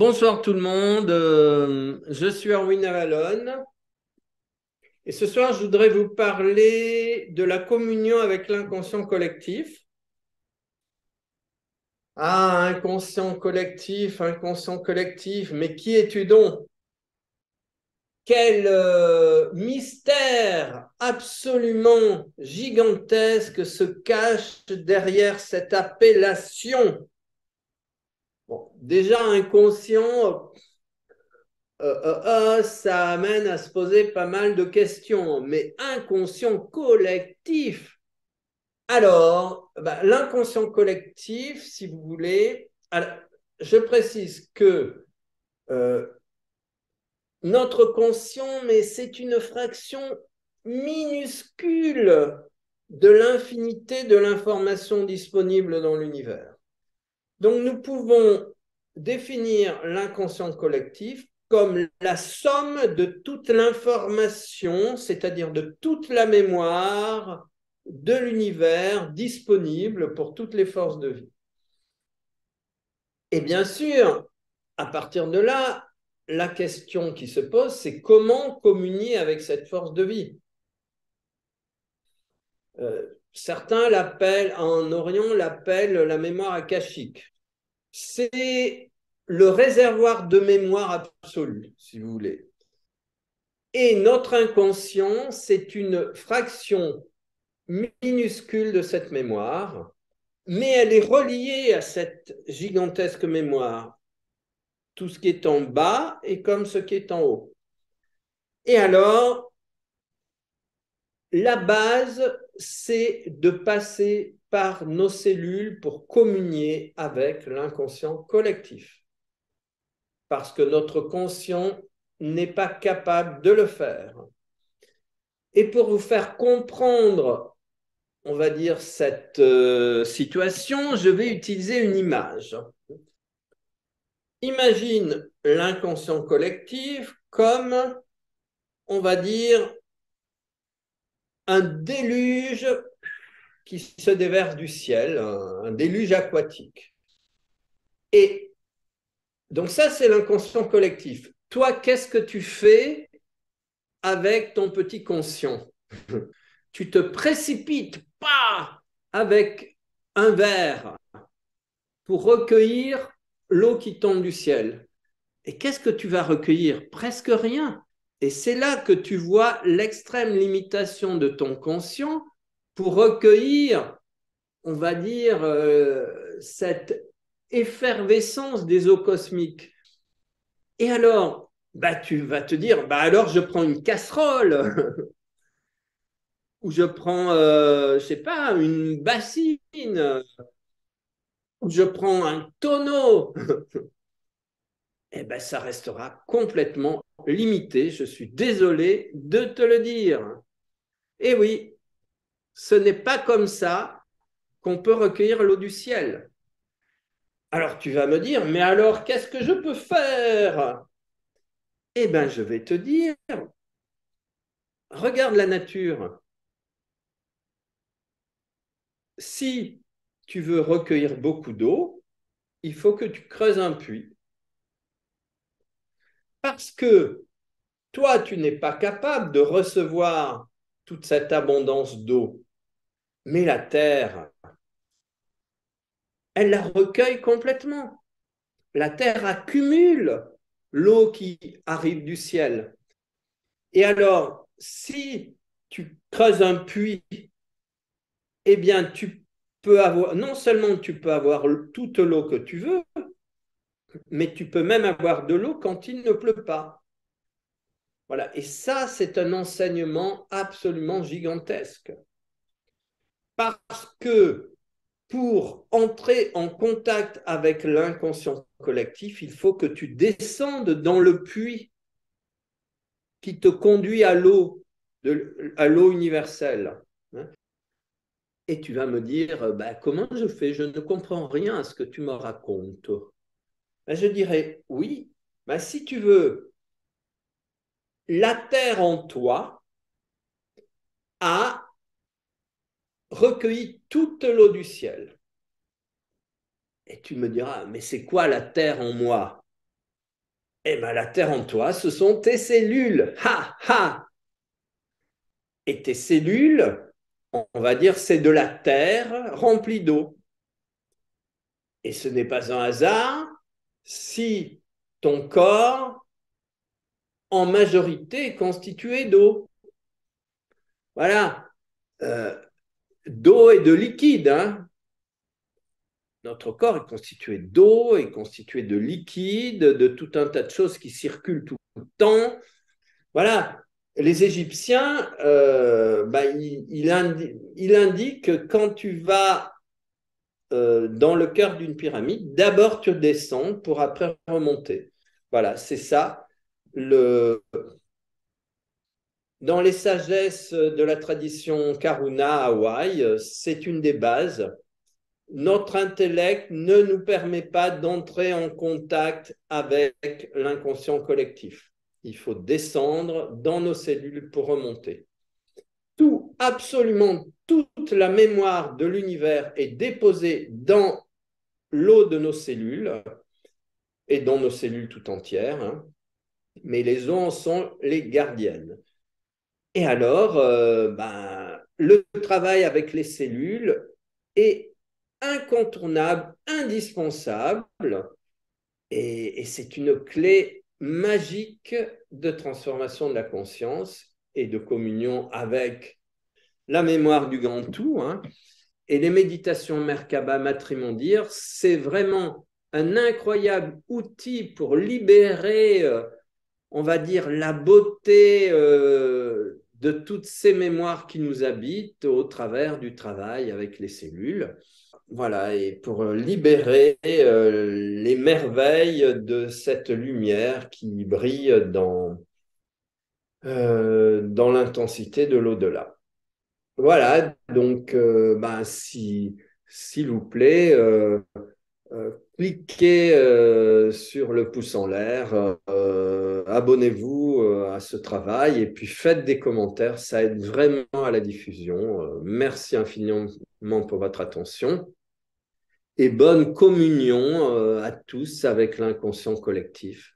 Bonsoir tout le monde, je suis Erwin Avalon et ce soir je voudrais vous parler de la communion avec l'inconscient collectif. Ah, inconscient collectif, mais qui es-tu donc? Quel mystère absolument gigantesque se cache derrière cette appellation. Bon, déjà inconscient, ça amène à se poser pas mal de questions, mais inconscient collectif. Alors, l'inconscient collectif, si vous voulez, alors, je précise que euh, notre conscient, mais c'est une fraction minuscule de l'infinité de l'information disponible dans l'univers. Donc, nous pouvons définir l'inconscient collectif comme la somme de toute l'information, c'est-à-dire de toute la mémoire de l'univers disponible pour toutes les forces de vie. Et bien sûr, à partir de là, la question qui se pose, c'est comment communier avec cette force de vie. Certains l'appellent, en Orient, l'appellent la mémoire akashique. C'est le réservoir de mémoire absolue, si vous voulez. Et notre inconscient, c'est une fraction minuscule de cette mémoire, mais elle est reliée à cette gigantesque mémoire. Tout ce qui est en bas est comme ce qui est en haut. Et alors, la base, c'est de passer par nos cellules pour communier avec l'inconscient collectif. Parce que notre conscient n'est pas capable de le faire. Et pour vous faire comprendre, on va dire, cette situation, je vais utiliser une image. Imagine l'inconscient collectif comme, on va dire, un déluge qui se déverse du ciel, un déluge aquatique. Et donc ça, c'est l'inconscient collectif. Toi, qu'est-ce que tu fais avec ton petit conscient? Tu te précipites pas avec un verre pour recueillir l'eau qui tombe du ciel. Et qu'est-ce que tu vas recueillir? Presque rien. Et c'est là que tu vois l'extrême limitation de ton conscient pour recueillir, on va dire, cette effervescence des eaux cosmiques. Et alors, tu vas te dire, alors je prends une casserole ou je prends, je sais pas, une bassine ou je prends un tonneau. Eh ben, ça restera complètement limité. Je suis désolé de te le dire. Et oui, ce n'est pas comme ça qu'on peut recueillir l'eau du ciel. Alors tu vas me dire, mais alors qu'est-ce que je peux faire? Eh bien, je vais te dire, regarde la nature. Si tu veux recueillir beaucoup d'eau, il faut que tu creuses un puits. Parce que toi, tu n'es pas capable de recevoir toute cette abondance d'eau. Mais la terre, elle la recueille complètement. La terre accumule l'eau qui arrive du ciel. Et alors, si tu creuses un puits, eh bien, tu peux avoir, non seulement tu peux avoir toute l'eau que tu veux, mais tu peux même avoir de l'eau quand il ne pleut pas. Voilà. Et ça, c'est un enseignement absolument gigantesque. Parce que pour entrer en contact avec l'inconscient collectif, il faut que tu descendes dans le puits qui te conduit à l'eau universelle. Et tu vas me dire, comment je fais? Je ne comprends rien à ce que tu me racontes. Je dirais, oui, si tu veux, la terre en toi a recueilli toute l'eau du ciel. Et tu me diras, mais c'est quoi la terre en moi? Eh bien, la terre en toi, ce sont tes cellules. Ha, ha. Et tes cellules, on va dire, c'est de la terre remplie d'eau. Et ce n'est pas un hasard si ton corps, en majorité, est constitué d'eau. Voilà. Euh, D'eau et de liquide, hein. Notre corps est constitué d'eau, est constitué de liquide, de tout un tas de choses qui circulent tout le temps. Voilà. Les Égyptiens, il indique que quand tu vas dans le cœur d'une pyramide, d'abord tu descends pour après remonter. Voilà, c'est ça. Le... Dans les sagesses de la tradition Karuna à Hawaï, c'est une des bases. Notre intellect ne nous permet pas d'entrer en contact avec l'inconscient collectif. Il faut descendre dans nos cellules pour remonter. Tout, absolument toute la mémoire de l'univers est déposée dans l'eau de nos cellules et dans nos cellules tout entières, hein, mais les eaux en sont les gardiennes. Et alors, le travail avec les cellules est incontournable, indispensable, et c'est une clé magique de transformation de la conscience et de communion avec la mémoire du grand tout. Hein. Et les méditations Merkaba Matrimondir, c'est vraiment un incroyable outil pour libérer, on va dire, la beauté de toutes ces mémoires qui nous habitent au travers du travail avec les cellules. Voilà, et pour libérer les merveilles de cette lumière qui brille dans l'intensité de l'au-delà. Voilà, donc, s'il vous plaît, cliquez sur le pouce en l'air, abonnez-vous à ce travail et puis faites des commentaires, ça aide vraiment à la diffusion. Merci infiniment pour votre attention et bonne communion à tous avec l'inconscient collectif.